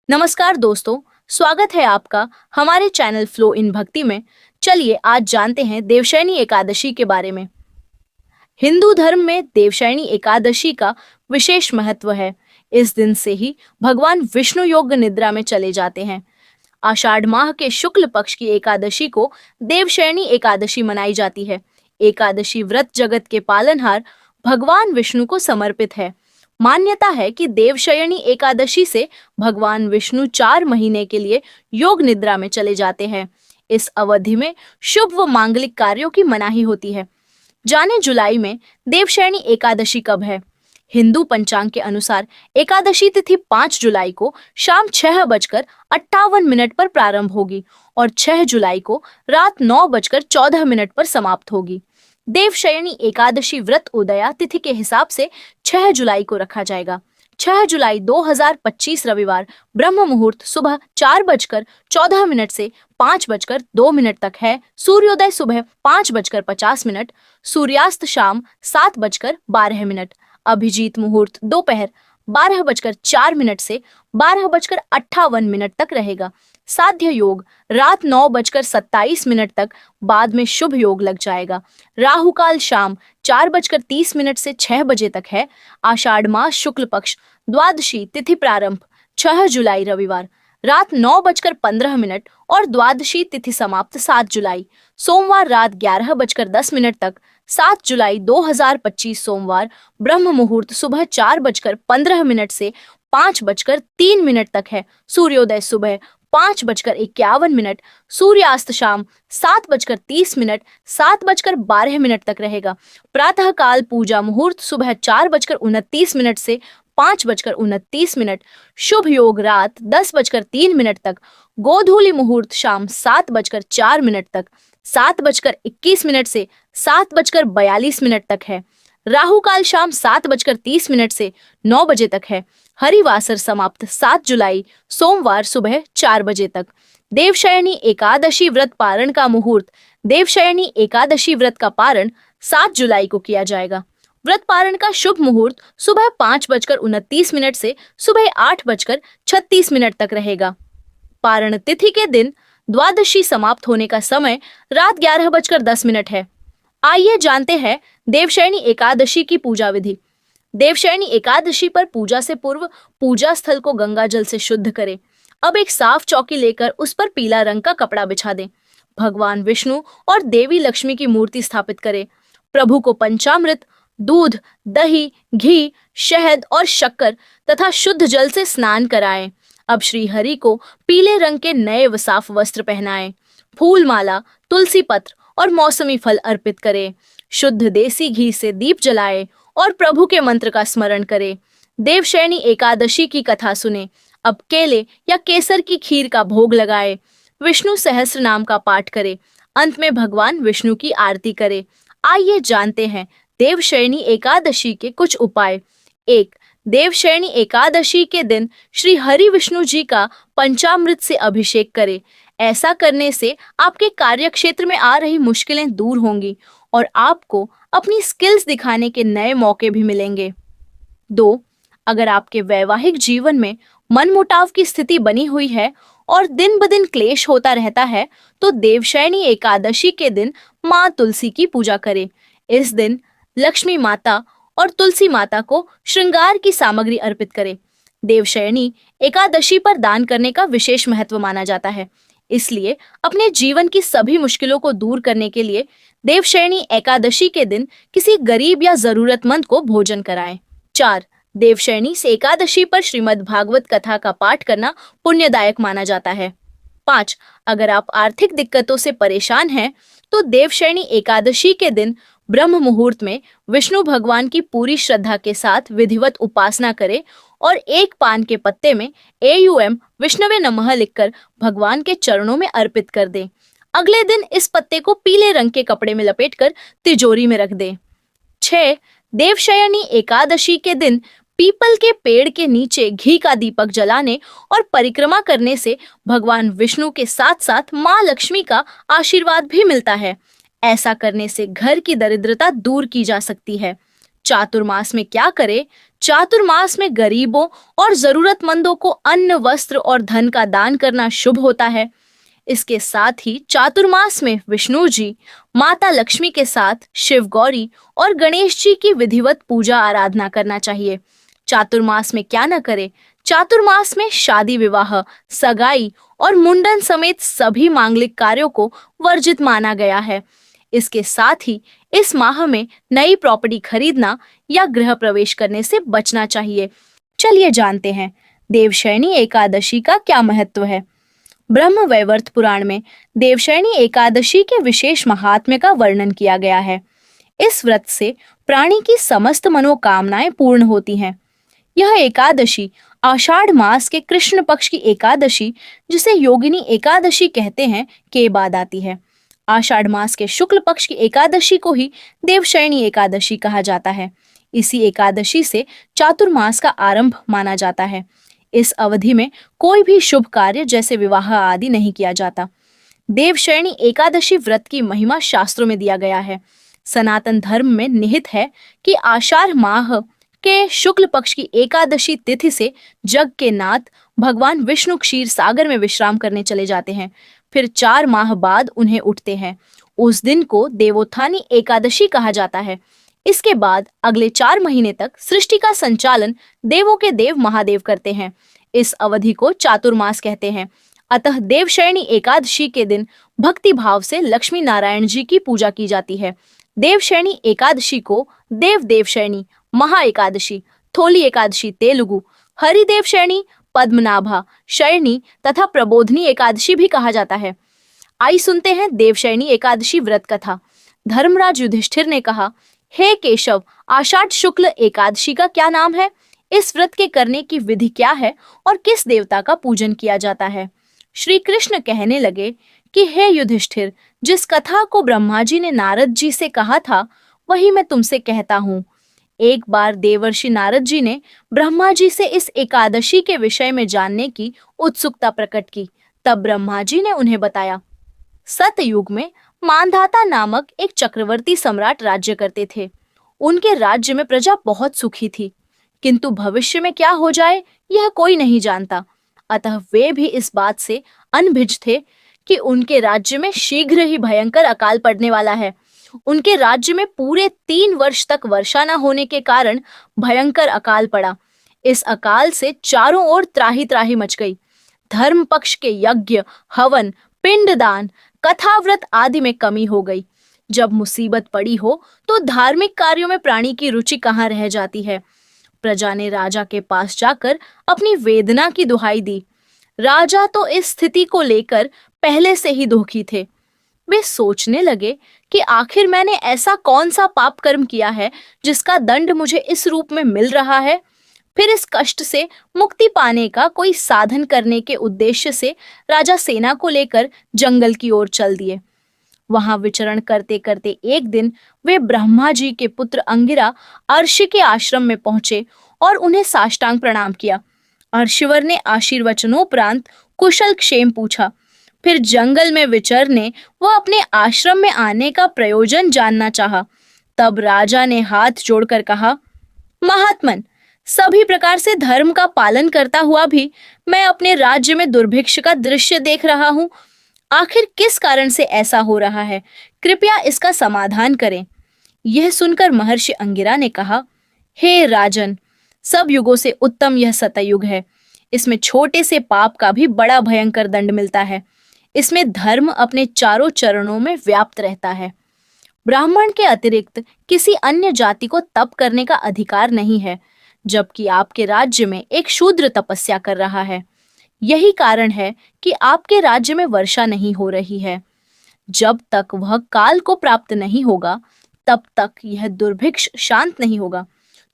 नमस्कार दोस्तों, स्वागत है आपका हमारे चैनल फ्लो इन भक्ति में। चलिए आज जानते हैं देवशयनी एकादशी के बारे में। हिंदू धर्म में देवशयनी एकादशी का विशेष महत्व है। इस दिन से ही भगवान विष्णु योग निद्रा में चले जाते हैं। आषाढ़ माह के शुक्ल पक्ष की एकादशी को देवशयनी एकादशी मनाई जाती है। एकादशी व्रत जगत के पालनहार भगवान विष्णु को समर्पित है। मान्यता है कि देवशयनी एकादशी से भगवान विष्णु 4 महीने के लिए योग निद्रा में चले जाते हैं। इस अवधि में शुभ व मांगलिक कार्यों की मनाही होती है। जाने जुलाई में देवशयनी एकादशी कब है। हिंदू पंचांग के अनुसार एकादशी तिथि 5 जुलाई को शाम 6:58 पर प्रारंभ होगी और 6 जुलाई को रात 9:14 पर समाप्त होगी। देवशयनी एकादशी व्रत उदया तिथि के हिसाब से 6 जुलाई को रखा जाएगा। 6 जुलाई 2025 रविवार ब्रह्म मुहूर्त सुबह 4:14 से 5:02 तक है। सूर्योदय सुबह 5:50, सूर्यास्त शाम 7:12। अभिजीत मुहूर्त दोपहर 12:04 से 12:58 तक रहेगा। साध्य योग रात 9:27 तक, बाद में शुभ योग लग जाएगा। राहु काल शाम 4:30 से 6 बजे तक है। आषाढ़ मास शुक्ल पक्ष द्वादशी तिथि प्रारंभ 6 जुलाई रविवार रात 9:15 और द्वादशी तिथि समाप्त 7 जुलाई सोमवार रात 11:10 तक। 7 जुलाई 2025 सोमवार ब्रह्म मुहूर्त सुबह 4:15 से 5:03 तक है। सूर्योदय सुबह 5:51, सूर्यास्त शाम 7:30, 7:12 तक रहेगा। प्रातः काल पूजा मुहूर्त सुबह 4:29 से 5:29, शुभ योग रात 10:03 तक। गोधूली मुहूर्त शाम 7:04 तक, 7:21 से 7:42 तक है। राहु काल शाम 7:30 से 9 बजे तक है। हरिवासर समाप्त 7 जुलाई सोमवार सुबह 4 बजे तक। देवशयनी एकादशी व्रत पारण का मुहूर्त देवशयनी एकादशी व्रत का पारण 7 जुलाई को किया जाएगा। व्रत पारण का शुभ मुहूर्त सुबह 5:29 से सुबह 8:36 तक रहेगा। पारण तिथि के दिन द्वादशी समाप्त होने का समय रात 11:10 है। आइए जानते हैं देवशयनी एकादशी की पूजा विधि। देवशयनी एकादशी पर पूजा से पूर्व पूजा स्थल को गंगा जल से शुद्ध करें। अब एक साफ चौकी लेकर उस पर पीला रंग का कपड़ा बिछा दें। भगवान विष्णु और देवी लक्ष्मी की मूर्ति स्थापित करें। प्रभु को पंचामृत, दूध, दही, घी, शहद और शक्कर तथा शुद्ध जल से स्नान कराएं। अब श्री हरि को पीले रंग के नए व साफ वस्त्र पहनाएं। फूल माला, तुलसी पत्र और मौसमी फल अर्पित करें। शुद्ध देसी घी से दीप जलाएं और प्रभु के मंत्र का स्मरण करें। देवशयनी एकादशी की कथा सुने। अब केले या केसर की खीर का भोग लगाएं। विष्णु सहस्त्र नाम का पाठ करें। अंत में भगवान विष्णु की आरती करें। आइए जानते हैं देवशयनी एकादशी के कुछ उपाय। 1. देवशयनी एकादशी के दिन श्री हरि विष्णु जी का पंचामृत से अभिषेक करें। ऐसा करने से आपके कार्य क्षेत्र में आ रही मुश्किलें दूर होंगी और आपको अपनी स्किल्स दिखाने के नए मौके भी मिलेंगे। 2. अगर आपके वैवाहिक जीवन में मनमुटाव की स्थिति बनी हुई है और दिन ब दिन क्लेश होता रहता है, तो देवशयनी एकादशी के दिन माँ तुलसी की पूजा करें। इस दिन लक्ष्मी माता और तुलसी माता को श्रृंगार की सामग्री अर्पित करें। देवशयनी एकादशी पर दान करने का विशेष महत्व माना जाता है, इसलिए अपने जीवन की सभी मुश्किलों को दूर करने के लिए देवशयनी एकादशी के दिन किसी गरीब या जरूरतमंद को भोजन कराएं। 4. देवशयनी से एकादशी पर श्रीमद् भागवत कथा का पाठ करना पुण्यदायक माना जाता है। 5. अगर आप आर्थिक दिक्कतों से परेशान हैं, तो देवशयनी एकादशी के दिन ब्रह्म मुहूर्त में विष्णु भगवान की पूरी श्रद्धा के साथ विधिवत उपासना करें और एक पान के पत्ते में AUM विष्णवे नमः लिखकर भगवान के चरणों में अर्पित कर दें। अगले दिन इस पत्ते को पीले रंग के कपड़े में लपेटकर तिजोरी में रख दें। 6. देवशयनी एकादशी के दिन पीपल के पेड़ के नीचे घी का दीपक जलाने और परिक्रमा करने से भगवान विष्णु के साथ साथ माँ लक्ष्मी का आशीर्वाद भी मिलता है। ऐसा करने से घर की दरिद्रता दूर की जा सकती है। चातुर्मास में क्या करें? चातुर्मास में गरीबों और जरूरतमंदों को अन्न, वस्त्र और धन का दान करना शुभ होता है। इसके साथ ही चातुर्मास में विष्णु जी, माता लक्ष्मी के साथ शिव गौरी और गणेश जी की विधिवत पूजा आराधना करना चाहिए। चातुर्मास में क्या न करें? चातुर्मास में शादी विवाह, सगाई और मुंडन समेत सभी मांगलिक कार्यों को वर्जित माना गया है। इसके साथ ही इस माह में नई प्रॉपर्टी खरीदना या गृह प्रवेश करने से बचना चाहिए। चलिए जानते हैं देवशयनी एकादशी का क्या महत्व है। ब्रह्म वैवर्त पुराण में देवशयनी एकादशी के विशेष महात्म्य का वर्णन किया गया है। इस व्रत से प्राणी की समस्त मनोकामनाएं पूर्ण होती हैं। यह एकादशी आषाढ़ मास के कृष्ण पक्ष की एकादशी, जिसे योगिनी एकादशी कहते हैं, के बाद आती है। आषाढ़ मास के शुक्ल पक्ष की एकादशी को ही देवशयनी एकादशी कहा जाता है। इसी एकादशी से चातुर्मास का आरंभ माना जाता है। इस अवधि में कोई भी शुभ कार्य जैसे विवाह आदि नहीं किया जाता। देवशयनी एकादशी व्रत की महिमा शास्त्रों में दिया गया है। सनातन धर्म में निहित है कि आषाढ़ माह के शुक्ल पक्ष की एकादशी तिथि से जग के नाथ भगवान विष्णु क्षीर सागर में विश्राम करने चले जाते हैं। फिर 4 माह बाद उन्हें उठते हैं। उस दिन को देवोत्थानी एकादशी कहा जाता है। इसके बाद अगले 4 महीने तक सृष्टि का संचालन देवों के देव महादेव करते हैं। इस अवधि को चातुर्मास कहते हैं। अतः देवशयनी एकादशी के दिन भक्ति भाव से लक्ष्मी नारायण जी की पूजा की जाती है। देवशयनी एकादशी को देव देवशयनी, महा एकादशी, थोली एकादशी तेलुगु, हरिदेव शयनी, पद्मनाभा शयनी तथा प्रबोधनी एकादशी भी कहा जाता है। आई सुनते हैं देवशयनी एकादशी व्रत कथा। धर्मराज युधिष्ठिर ने कहा, हे केशव, आषाढ़ शुक्ल एकादशी का क्या नाम है? इस व्रत के करने की विधि क्या है और किस देवता का पूजन किया जाता है? श्री कृष्ण कहने लगे कि हे युधिष्ठिर, जिस कथा को ब्रह्मा जी ने नारद जी से कहा था, वही मैं तुमसे कहता हूँ। एक बार देवर्षि नारद जी ने ब्रह्मा जी से इस एकादशी के विषय में जानने की उत्सुकता प्रकट की। तब ब्रह्मा जी ने उन्हें बताया, सतयुग में मांधाता नामक एक चक्रवर्ती सम्राट राज्य करते थे। उनके राज्य में प्रजा बहुत सुखी थी, किंतु भविष्य में क्या हो जाए यह कोई नहीं जानता। अतः वे भी इस बात से अनभिज थे कि उनके राज्य में शीघ्र ही भयंकर अकाल पड़ने वाला है। उनके राज्य में पूरे 3 वर्ष तक वर्षा न होने के कारण भयंकर अकाल पड़ा। इस अकाल से चारों ओर त्राही त्राही मच गई। धर्म पक्ष के यज्ञ, हवन, पिंडदान, कथाव्रत आदि में कमी हो गई। जब मुसीबत पड़ी हो तो धार्मिक कार्यों में प्राणी की रुचि कहाँ रह जाती है। प्रजा ने राजा के पास जाकर अपनी वेदना की दुहाई दी। राजा तो इस स्थिति को लेकर पहले से ही दुखी थे। वे सोचने लगे कि आखिर मैंने ऐसा कौन सा पाप कर्म किया है जिसका दंड मुझे इस रूप में मिल रहा है। फिर इस कष्ट से मुक्ति पाने का कोई साधन करने के उद्देश्य से राजा सेना को लेकर जंगल की ओर चल दिए। वहां विचरण करते करते एक दिन वे ब्रह्मा जी के पुत्र अंगिरा अर्षि के आश्रम में पहुंचे और उन्हें साष्टांग प्रणाम किया। अर्षिवर ने आशीर्वचनोपरांत कुशल क्षेम पूछा। फिर जंगल में विचरने व अपने आश्रम में आने का प्रयोजन जानना चाहा। तब राजा ने हाथ जोड़कर कहा, महात्मन, सभी प्रकार से धर्म का पालन करता हुआ भी मैं अपने राज्य में दुर्भिक्ष का दृश्य देख रहा हूँ। आखिर किस कारण से ऐसा हो रहा है? कृपया इसका समाधान करें। यह सुनकर महर्षि अंगिरा ने कहा, हे राजन, सब युगों से उत्तम यह सतयुग है। इसमें छोटे से पाप का भी बड़ा भयंकर दंड मिलता है। इसमें धर्म अपने चारों चरणों में व्याप्त रहता है। ब्राह्मण के अतिरिक्त किसी अन्य जाति को तप करने का अधिकार नहीं है, जबकि आपके राज्य में एक शूद्र तपस्या कर रहा है। यही कारण है कि आपके राज्य में वर्षा नहीं हो रही है। जब तक वह काल को प्राप्त नहीं होगा, तब तक यह दुर्भिक्ष शांत नहीं होगा।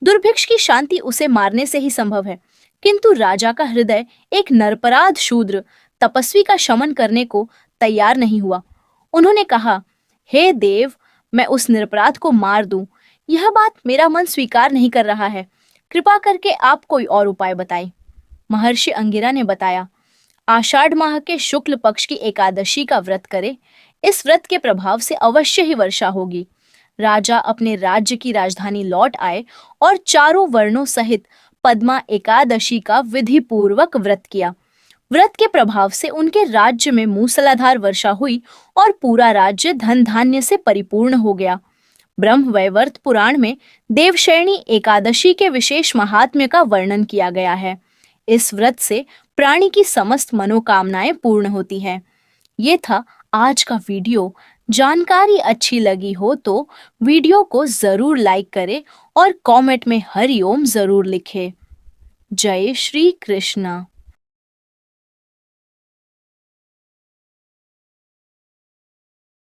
दुर्भिक्ष की शांति उसे मारने से ही संभव है, किंतु राजा का हृदय एक निरपराध शूद्र तपस्वी का शमन करने को तैयार नहीं हुआ। उन्होंने कहा, हे देव, मैं उस निरपराध को मार दूं, यह बात मेरा मन स्वीकार नहीं कर रहा है। कृपा करके आप कोई और उपाय बताएं। महर्षि अंगिरा ने बताया, आषाढ़ माह के शुक्ल पक्ष की एकादशी का व्रत करें। इस व्रत के प्रभाव से अवश्य ही वर्षा होगी। राजा अपने राज्य की राजधानी लौट आए और चारों वर्णों सहित पद्मा एकादशी का विधि पूर्वक व्रत किया। व्रत के प्रभाव से उनके राज्य में मूसलाधार वर्षा हुई और पूरा राज्य धन धान्य से परिपूर्ण हो गया। ब्रह्मवैवर्त पुराण में देवशयनी एकादशी के विशेष महात्म्य का वर्णन किया गया है। इस व्रत से प्राणी की समस्त मनोकामनाएं पूर्ण होती है। ये था आज का वीडियो। जानकारी अच्छी लगी हो तो वीडियो को जरूर लाइक करें और कमेंट में हरिओम जरूर लिखें। जय श्री कृष्ण।